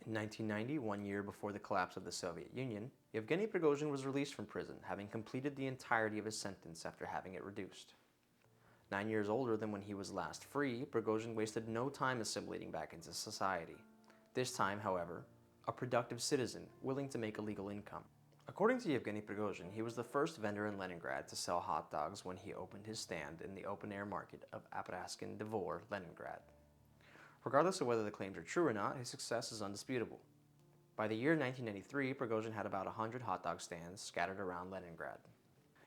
In 1990, 1 year before the collapse of the Soviet Union, Yevgeny Prigozhin was released from prison, having completed the entirety of his sentence after having it reduced. 9 years older than when he was last free, Prigozhin wasted no time assimilating back into society. This time, however, a productive citizen willing to make a legal income. According to Yevgeny Prigozhin, he was the first vendor in Leningrad to sell hot dogs when he opened his stand in the open-air market of Apraskin Dvor, Leningrad. Regardless of whether the claims are true or not, his success is undisputable. By the year 1993, Prigozhin had about 100 hot dog stands scattered around Leningrad.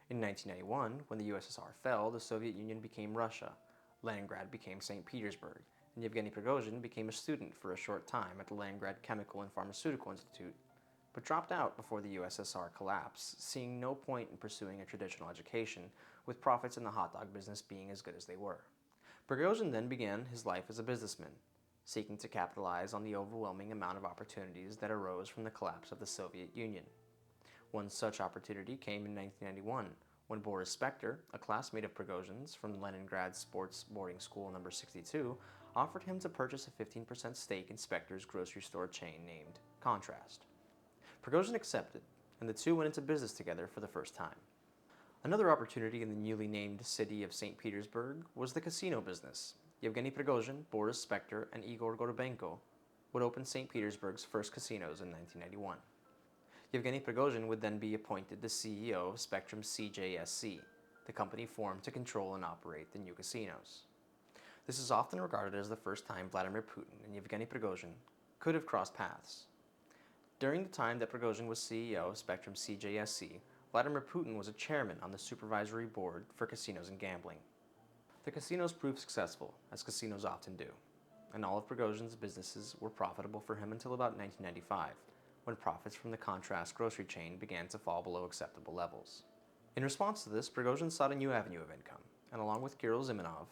In 1991, when the USSR fell, the Soviet Union became Russia, Leningrad became Saint Petersburg, and Yevgeny Prigozhin became a student for a short time at the Leningrad Chemical and Pharmaceutical Institute, but dropped out before the USSR collapsed, seeing no point in pursuing a traditional education, with profits in the hot dog business being as good as they were. Prigozhin then began his life as a businessman, seeking to capitalize on the overwhelming amount of opportunities that arose from the collapse of the Soviet Union. One such opportunity came in 1991, when Boris Spector, a classmate of Prigozhin's from Leningrad Sports Boarding School No. 62, offered him to purchase a 15% stake in Spector's grocery store chain named Contrast. Prigozhin accepted, and the two went into business together for the first time. Another opportunity in the newly named city of St. Petersburg was the casino business. Yevgeny Prigozhin, Boris Spector, and Igor Gorobenko would open St. Petersburg's first casinos in 1991. Yevgeny Prigozhin would then be appointed the CEO of Spectrum CJSC, the company formed to control and operate the new casinos. This is often regarded as the first time Vladimir Putin and Yevgeny Prigozhin could have crossed paths. During the time that Prigozhin was CEO of Spectrum CJSC, Vladimir Putin was a chairman on the supervisory board for casinos and gambling. The casinos proved successful, as casinos often do, and all of Prigozhin's businesses were profitable for him until about 1995, when profits from the Contrast grocery chain began to fall below acceptable levels. In response to this, Prigozhin sought a new avenue of income, and along with Kirill Ziminov,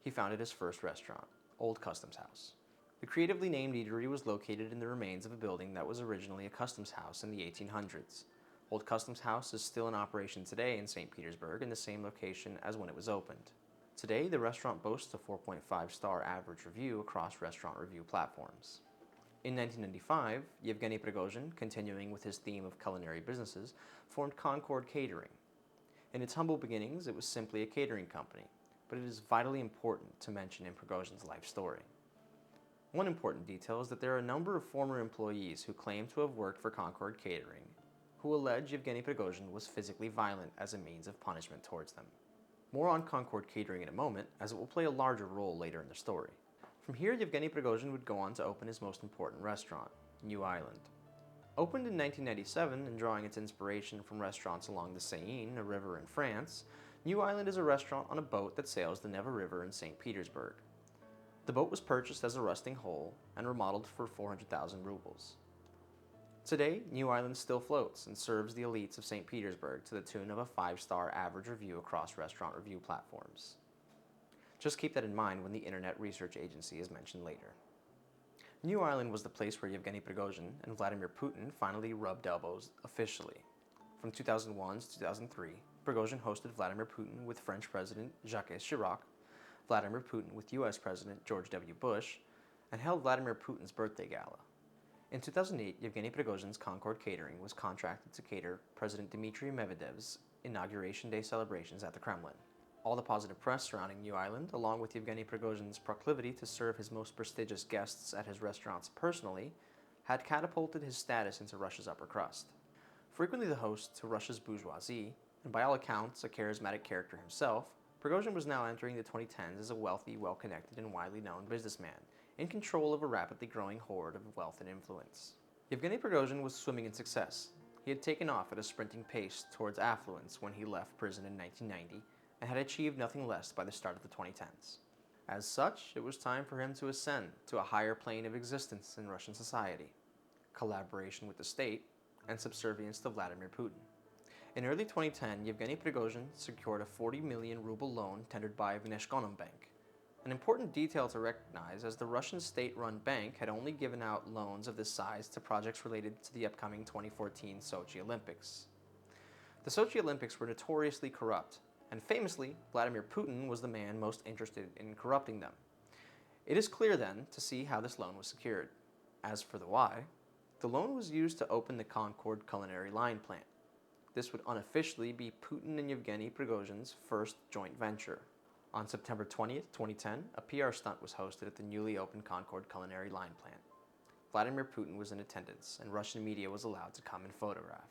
he founded his first restaurant, Old Customs House. The creatively named eatery was located in the remains of a building that was originally a customs house in the 1800s. Old Customs House is still in operation today in St. Petersburg in the same location as when it was opened. Today, the restaurant boasts a 4.5-star average review across restaurant review platforms. In 1995, Yevgeny Prigozhin, continuing with his theme of culinary businesses, formed Concord Catering. In its humble beginnings, it was simply a catering company, but it is vitally important to mention in Prigozhin's life story. One important detail is that there are a number of former employees who claim to have worked for Concord Catering, who allege Yevgeny Prigozhin was physically violent as a means of punishment towards them. More on Concord Catering in a moment, as it will play a larger role later in the story. From here, Yevgeny Prigozhin would go on to open his most important restaurant, New Island. Opened in 1997 and drawing its inspiration from restaurants along the Seine, a river in France, New Island is a restaurant on a boat that sails the Neva River in St. Petersburg. The boat was purchased as a rusting hull and remodeled for 400,000 rubles. Today, New Island still floats and serves the elites of St. Petersburg to the tune of a 5-star average review across restaurant review platforms. Just keep that in mind when the Internet Research Agency is mentioned later. New Island was the place where Yevgeny Prigozhin and Vladimir Putin finally rubbed elbows officially. From 2001 to 2003, Prigozhin hosted Vladimir Putin with French President Jacques Chirac, Vladimir Putin with US President George W. Bush, and held Vladimir Putin's birthday gala. In 2008, Yevgeny Prigozhin's Concord Catering was contracted to cater President Dmitry Medvedev's Inauguration Day celebrations at the Kremlin. All the positive press surrounding New Island, along with Yevgeny Prigozhin's proclivity to serve his most prestigious guests at his restaurants personally, had catapulted his status into Russia's upper crust. Frequently the host to Russia's bourgeoisie, and by all accounts a charismatic character himself, Prigozhin was now entering the 2010s as a wealthy, well-connected, and widely known businessman, in control of a rapidly growing horde of wealth and influence. Yevgeny Prigozhin was swimming in success. He had taken off at a sprinting pace towards affluence when he left prison in 1990, and had achieved nothing less by the start of the 2010s. As such, it was time for him to ascend to a higher plane of existence in Russian society, collaboration with the state, and subservience to Vladimir Putin. In early 2010, Yevgeny Prigozhin secured a 40 million ruble loan tendered by Vneshgonombank. An important detail to recognize, as the Russian state-run bank had only given out loans of this size to projects related to the upcoming 2014 Sochi Olympics. The Sochi Olympics were notoriously corrupt, and famously, Vladimir Putin was the man most interested in corrupting them. It is clear then to see how this loan was secured. As for the why, the loan was used to open the Concord culinary line plant. This would unofficially be Putin and Yevgeny Prigozhin's first joint venture. On September 20th, 2010, a PR stunt was hosted at the newly opened Concord culinary line plant. Vladimir Putin was in attendance, and Russian media was allowed to come and photograph.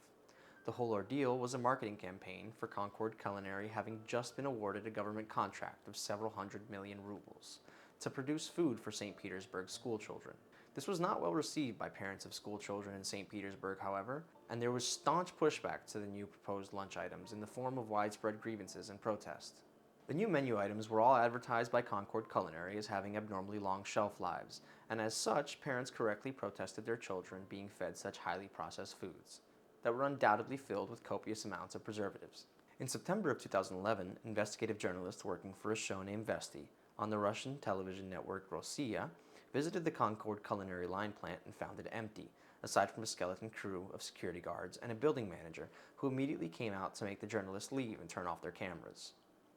The whole ordeal was a marketing campaign for Concord Culinary, having just been awarded a government contract of several hundred million rubles to produce food for Saint Petersburg school children. This was not well received by parents of school children in St. Petersburg, however, and there was staunch pushback to the new proposed lunch items in the form of widespread grievances and protest. The new menu items were all advertised by Concord Culinary as having abnormally long shelf lives, and as such, parents correctly protested their children being fed such highly processed foods that were undoubtedly filled with copious amounts of preservatives. In September of 2011, investigative journalists working for a show named Vesti on the Russian television network Rossiya visited the Concord culinary line plant and found it empty, aside from a skeleton crew of security guards and a building manager who immediately came out to make the journalists leave and turn off their cameras.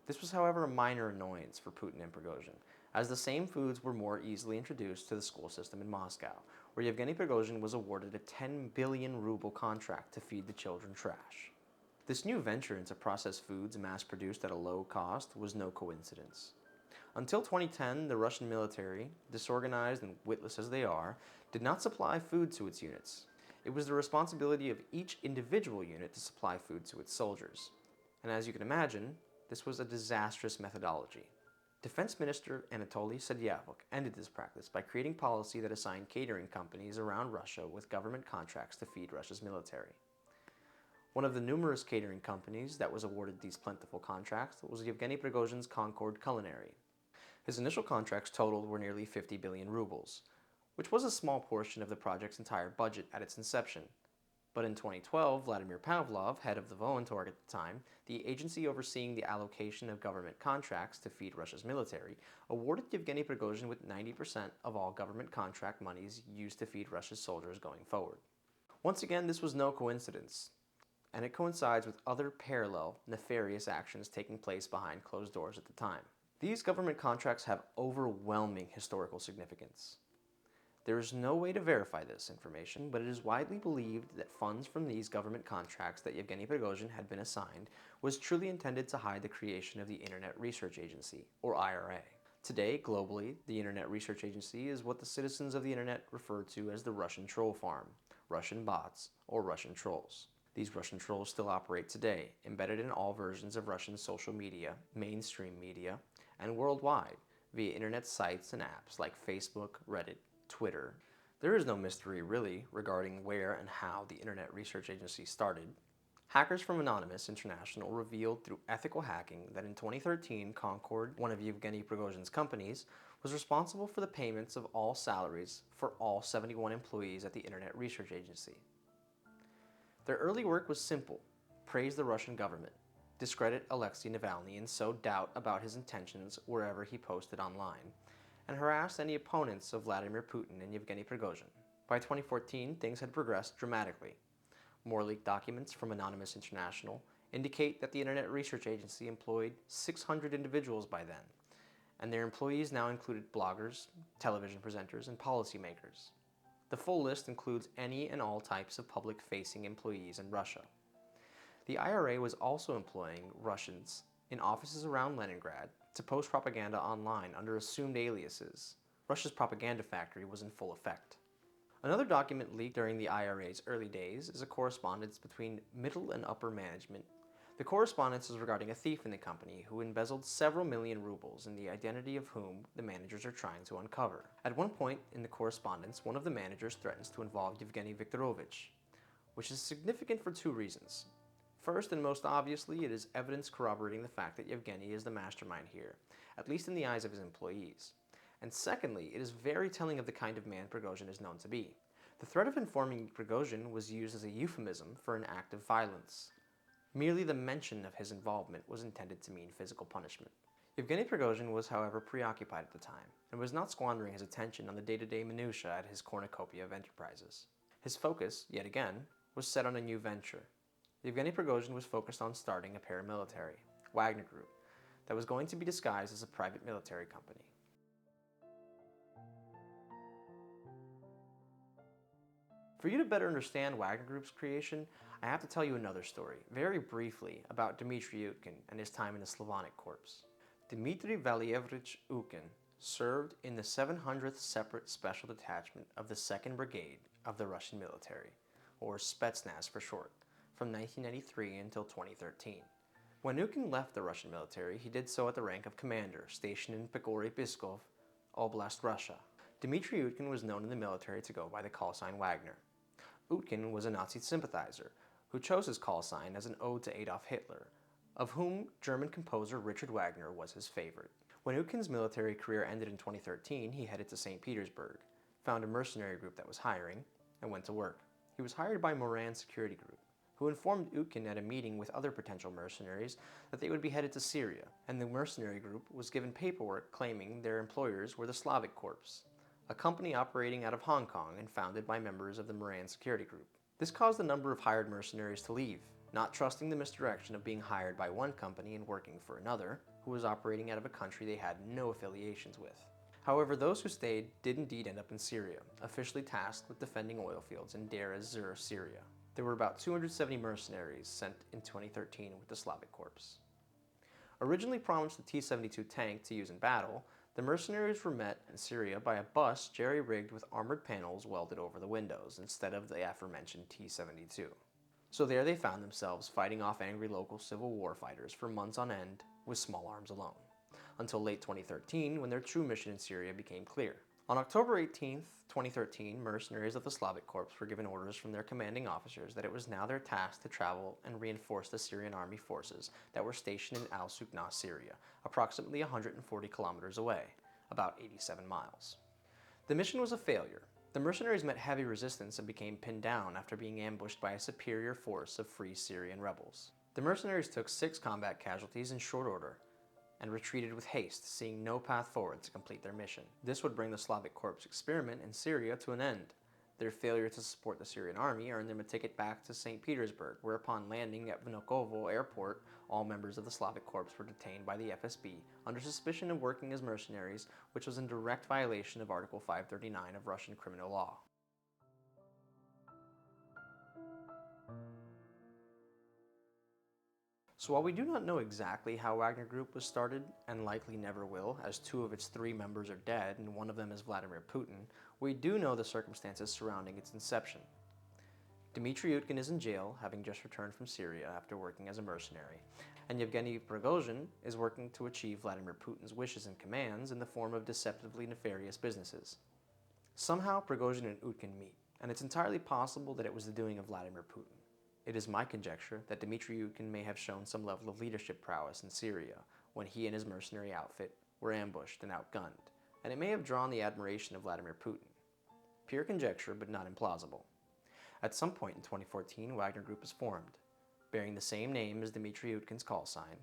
This was, however, a minor annoyance for Putin and Prigozhin, as the same foods were more easily introduced to the school system in Moscow, where Yevgeny Prigozhin was awarded a 10 billion ruble contract to feed the children trash. This new venture into processed foods mass-produced at a low cost was no coincidence. Until 2010, the Russian military, disorganized and witless as they are, did not supply food to its units. It was the responsibility of each individual unit to supply food to its soldiers. And as you can imagine, this was a disastrous methodology. Defense Minister Anatoly Sadyavok ended this practice by creating policy that assigned catering companies around Russia with government contracts to feed Russia's military. One of the numerous catering companies that was awarded these plentiful contracts was Yevgeny Prigozhin's Concord Culinary. His initial contracts totaled were nearly 50 billion rubles, which was a small portion of the project's entire budget at its inception. But in 2012, Vladimir Pavlov, head of the Voentorg at the time, the agency overseeing the allocation of government contracts to feed Russia's military, awarded Yevgeny Prigozhin with 90% of all government contract monies used to feed Russia's soldiers going forward. Once again, this was no coincidence, and it coincides with other parallel, nefarious actions taking place behind closed doors at the time. These government contracts have overwhelming historical significance. There is no way to verify this information, but it is widely believed that funds from these government contracts that Yevgeny Prigozhin had been assigned was truly intended to hide the creation of the Internet Research Agency, or IRA. Today, globally, the Internet Research Agency is what the citizens of the Internet refer to as the Russian troll farm, Russian bots, or Russian trolls. These Russian trolls still operate today, embedded in all versions of Russian social media, mainstream media, and worldwide, via internet sites and apps like Facebook, Reddit, Twitter. There is no mystery, really, regarding where and how the Internet Research Agency started. Hackers from Anonymous International revealed through ethical hacking that in 2013, Concord, one of Yevgeny Prigozhin's companies, was responsible for the payments of all salaries for all 71 employees at the Internet Research Agency. Their early work was simple: praise the Russian government, discredit Alexei Navalny and sow doubt about his intentions wherever he posted online, and harass any opponents of Vladimir Putin and Yevgeny Prigozhin. By 2014, things had progressed dramatically. More leaked documents from Anonymous International indicate that the Internet Research Agency employed 600 individuals by then, and their employees now included bloggers, television presenters, and policymakers. The full list includes any and all types of public-facing employees in Russia. The IRA was also employing Russians in offices around Leningrad to post propaganda online under assumed aliases. Russia's propaganda factory was in full effect. Another document leaked during the IRA's early days is a correspondence between middle and upper management. The correspondence is regarding a thief in the company who embezzled several million rubles, and the identity of whom the managers are trying to uncover. At one point in the correspondence, one of the managers threatens to involve Yevgeny Viktorovich, which is significant for two reasons. First, and most obviously, it is evidence corroborating the fact that Yevgeny is the mastermind here, at least in the eyes of his employees. And secondly, it is very telling of the kind of man Prigozhin is known to be. The threat of informing Prigozhin was used as a euphemism for an act of violence. Merely the mention of his involvement was intended to mean physical punishment. Yevgeny Prigozhin was, however, preoccupied at the time, and was not squandering his attention on the day-to-day minutiae at his cornucopia of enterprises. His focus, yet again, was set on a new venture. Yevgeny Prigozhin was focused on starting a paramilitary, Wagner Group, that was going to be disguised as a private military company. For you to better understand Wagner Group's creation, I have to tell you another story, very briefly, about Dmitry Utkin and his time in the Slavonic Corps. Dmitry Valievich Utkin served in the 700th Separate Special Detachment of the 2nd Brigade of the Russian military, or Spetsnaz for short, from 1993 until 2013. When Utkin left the Russian military, he did so at the rank of commander, stationed in Pegory Pskov, Oblast, Russia. Dmitry Utkin was known in the military to go by the call sign Wagner. Utkin was a Nazi sympathizer who chose his call sign as an ode to Adolf Hitler, of whom German composer Richard Wagner was his favorite. When Utkin's military career ended in 2013, he headed to Saint Petersburg, found a mercenary group that was hiring, and went to work. He was hired by Moran Security Group, who informed Utkin at a meeting with other potential mercenaries that they would be headed to Syria, and the mercenary group was given paperwork claiming their employers were the Slavic Corps, a company operating out of Hong Kong and founded by members of the Moran Security Group. This caused a number of hired mercenaries to leave, not trusting the misdirection of being hired by one company and working for another, who was operating out of a country they had no affiliations with. However, those who stayed did indeed end up in Syria, officially tasked with defending oil fields in Deir ez-Zor, Syria. There were about 270 mercenaries sent in 2013 with the Slavic Corps. Originally promised the T-72 tank to use in battle, the mercenaries were met in Syria by a bus jerry-rigged with armored panels welded over the windows instead of the aforementioned T-72. So there they found themselves fighting off angry local Civil War fighters for months on end with small arms alone, until late 2013 when their true mission in Syria became clear. On October 18, 2013, mercenaries of the Slavic Corps were given orders from their commanding officers that it was now their task to travel and reinforce the Syrian army forces that were stationed in Al-Sukna, Syria, approximately 140 kilometers away, about 87 miles. The mission was a failure. The mercenaries met heavy resistance and became pinned down after being ambushed by a superior force of Free Syrian rebels. The mercenaries took 6 combat casualties in short order, and retreated with haste, seeing no path forward to complete their mission. This would bring the Slavic Corps experiment in Syria to an end. Their failure to support the Syrian army earned them a ticket back to Saint Petersburg, where upon landing at Vnukovo airport, all members of the Slavic Corps were detained by the FSB under suspicion of working as mercenaries, which was in direct violation of Article 539 of Russian criminal law. So while we do not know exactly how Wagner Group was started, and likely never will, as 2 of its 3 members are dead and one of them is Vladimir Putin, we do know the circumstances surrounding its inception. Dmitry Utkin is in jail, having just returned from Syria after working as a mercenary, and Yevgeny Prigozhin is working to achieve Vladimir Putin's wishes and commands in the form of deceptively nefarious businesses. Somehow Prigozhin and Utkin meet, and it's entirely possible that it was the doing of Vladimir Putin. It is my conjecture that Dmitry Utkin may have shown some level of leadership prowess in Syria when he and his mercenary outfit were ambushed and outgunned, and it may have drawn the admiration of Vladimir Putin. Pure conjecture, but not implausible. At some point in 2014, Wagner Group was formed, bearing the same name as Dmitry Utkin's call sign.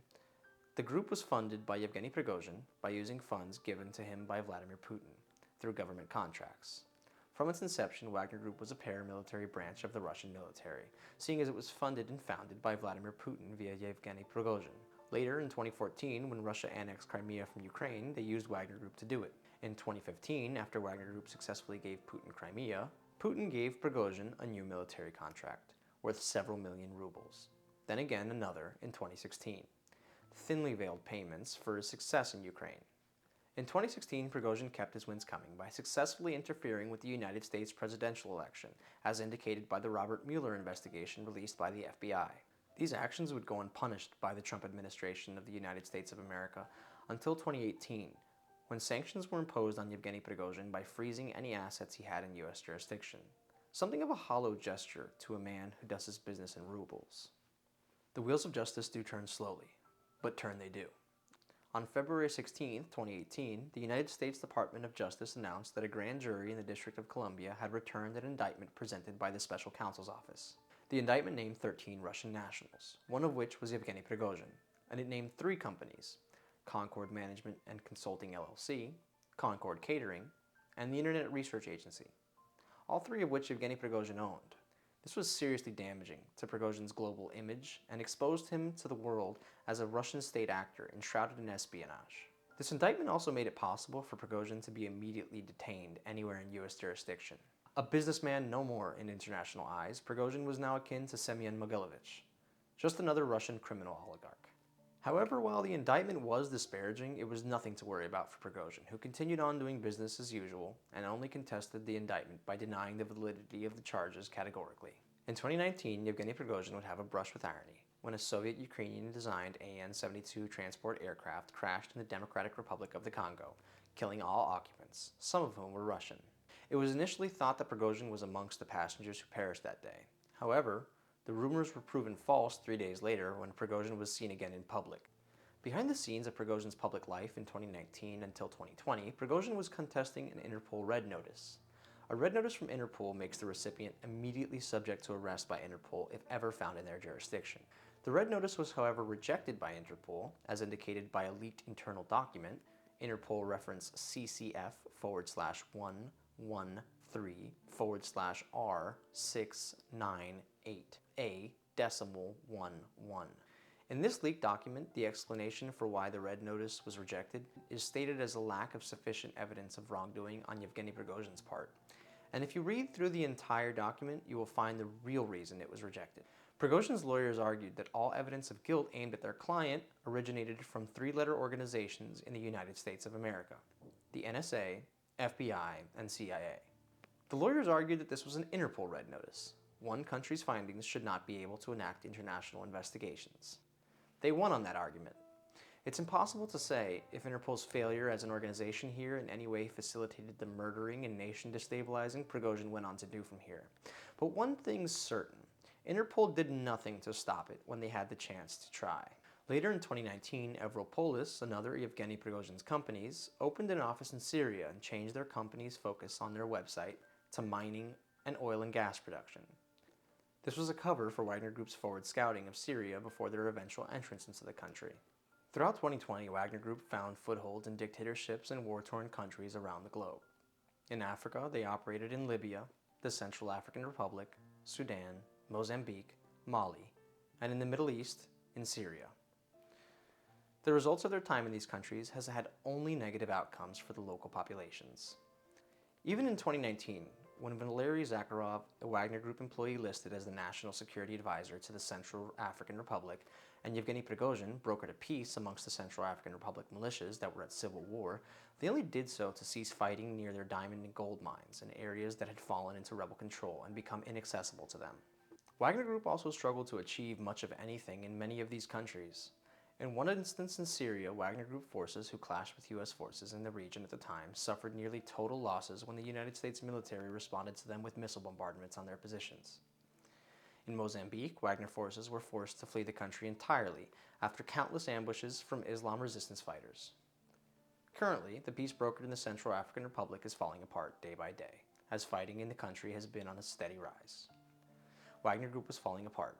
The group was funded by Yevgeny Prigozhin by using funds given to him by Vladimir Putin through government contracts. From its inception, Wagner Group was a paramilitary branch of the Russian military, seeing as it was funded and founded by Vladimir Putin via Yevgeny Prigozhin. Later, in 2014, when Russia annexed Crimea from Ukraine, they used Wagner Group to do it. In 2015, after Wagner Group successfully gave Putin Crimea, Putin gave Prigozhin a new military contract, worth several million rubles. Then again another in 2016. Thinly veiled payments for his success in Ukraine. In 2016, Prigozhin kept his wins coming by successfully interfering with the United States presidential election, as indicated by the Robert Mueller investigation released by the FBI. These actions would go unpunished by the Trump administration of the United States of America until 2018, when sanctions were imposed on Yevgeny Prigozhin by freezing any assets he had in U.S. jurisdiction. Something of a hollow gesture to a man who does his business in rubles. The wheels of justice do turn slowly, but turn they do. On February 16, 2018, the United States Department of Justice announced that a grand jury in the District of Columbia had returned an indictment presented by the Special Counsel's Office. The indictment named 13 Russian nationals, one of which was Yevgeny Prigozhin, and it named 3 companies: Concord Management and Consulting LLC, Concord Catering, and the Internet Research Agency, all 3 of which Yevgeny Prigozhin owned. This was seriously damaging to Prigozhin's global image and exposed him to the world as a Russian state actor enshrouded in espionage. This indictment also made it possible for Prigozhin to be immediately detained anywhere in U.S. jurisdiction. A businessman no more in international eyes, Prigozhin was now akin to Semyon Mogilevich, just another Russian criminal oligarch. However, while the indictment was disparaging, it was nothing to worry about for Prigozhin, who continued on doing business as usual and only contested the indictment by denying the validity of the charges categorically. In 2019, Yevgeny Prigozhin would have a brush with irony when a Soviet-Ukrainian-designed AN-72 transport aircraft crashed in the Democratic Republic of the Congo, killing all occupants, some of whom were Russian. It was initially thought that Prigozhin was amongst the passengers who perished that day. However, the rumors were proven false 3 days later when Prigozhin was seen again in public. Behind the scenes of Prigozhin's public life in 2019 until 2020, Prigozhin was contesting an Interpol Red Notice. A Red Notice from Interpol makes the recipient immediately subject to arrest by Interpol if ever found in their jurisdiction. The Red Notice was, however, rejected by Interpol, as indicated by a leaked internal document, Interpol reference CCF/113/R698A.11. In this leaked document, the explanation for why the Red Notice was rejected is stated as a lack of sufficient evidence of wrongdoing on Yevgeny Prigozhin's part. And if you read through the entire document, you will find the real reason it was rejected. Prigozhin's lawyers argued that all evidence of guilt aimed at their client originated from three-letter organizations in the United States of America: the NSA, FBI, and CIA. The lawyers argued that this was an Interpol Red Notice. One country's findings should not be able to enact international investigations. They won on that argument. It's impossible to say if Interpol's failure as an organization here in any way facilitated the murdering and nation destabilizing Prigozhin went on to do from here. But one thing's certain: Interpol did nothing to stop it when they had the chance to try. Later in 2019, Evropolis, another of Yevgeny Prigozhin's companies, opened an office in Syria and changed their company's focus on their website to mining and oil and gas production. This was a cover for Wagner Group's forward scouting of Syria before their eventual entrance into the country. Throughout 2020, Wagner Group found footholds in dictatorships and war-torn countries around the globe. In Africa, they operated in Libya, the Central African Republic, Sudan, Mozambique, Mali, and in the Middle East, in Syria. The results of their time in these countries has had only negative outcomes for the local populations. Even in 2019, when Valery Zakharov, a Wagner Group employee listed as the National Security Advisor to the Central African Republic, and Yevgeny Prigozhin brokered a peace amongst the Central African Republic militias that were at civil war, they only did so to cease fighting near their diamond and gold mines in areas that had fallen into rebel control and become inaccessible to them. Wagner Group also struggled to achieve much of anything in many of these countries. In one instance in Syria, Wagner Group forces who clashed with U.S. forces in the region at the time suffered nearly total losses when the United States military responded to them with missile bombardments on their positions. In Mozambique, Wagner forces were forced to flee the country entirely after countless ambushes from Islam resistance fighters. Currently, the peace brokered in the Central African Republic is falling apart day by day, as fighting in the country has been on a steady rise. Wagner Group was falling apart.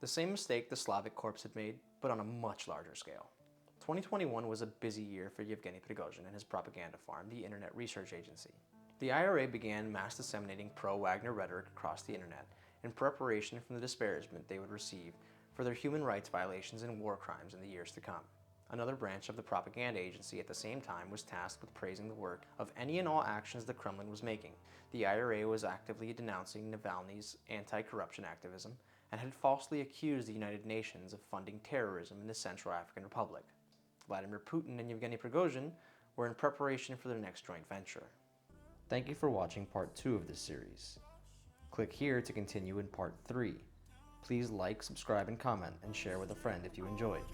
The same mistake the Slavic Corps had made, but on a much larger scale. 2021 was a busy year for Yevgeny Prigozhin and his propaganda farm, the Internet Research Agency. The IRA began mass disseminating pro-Wagner rhetoric across the internet in preparation for the disparagement they would receive for their human rights violations and war crimes in the years to come. Another branch of the propaganda agency at the same time was tasked with praising the work of any and all actions the Kremlin was making. The IRA was actively denouncing Navalny's anti-corruption activism and had falsely accused the United Nations of funding terrorism in the Central African Republic. Vladimir Putin and Yevgeny Prigozhin were in preparation for their next joint venture. Thank you for watching part 2 of this series. Click here to continue in part 3. Please like, subscribe, and comment, and share with a friend if you enjoyed.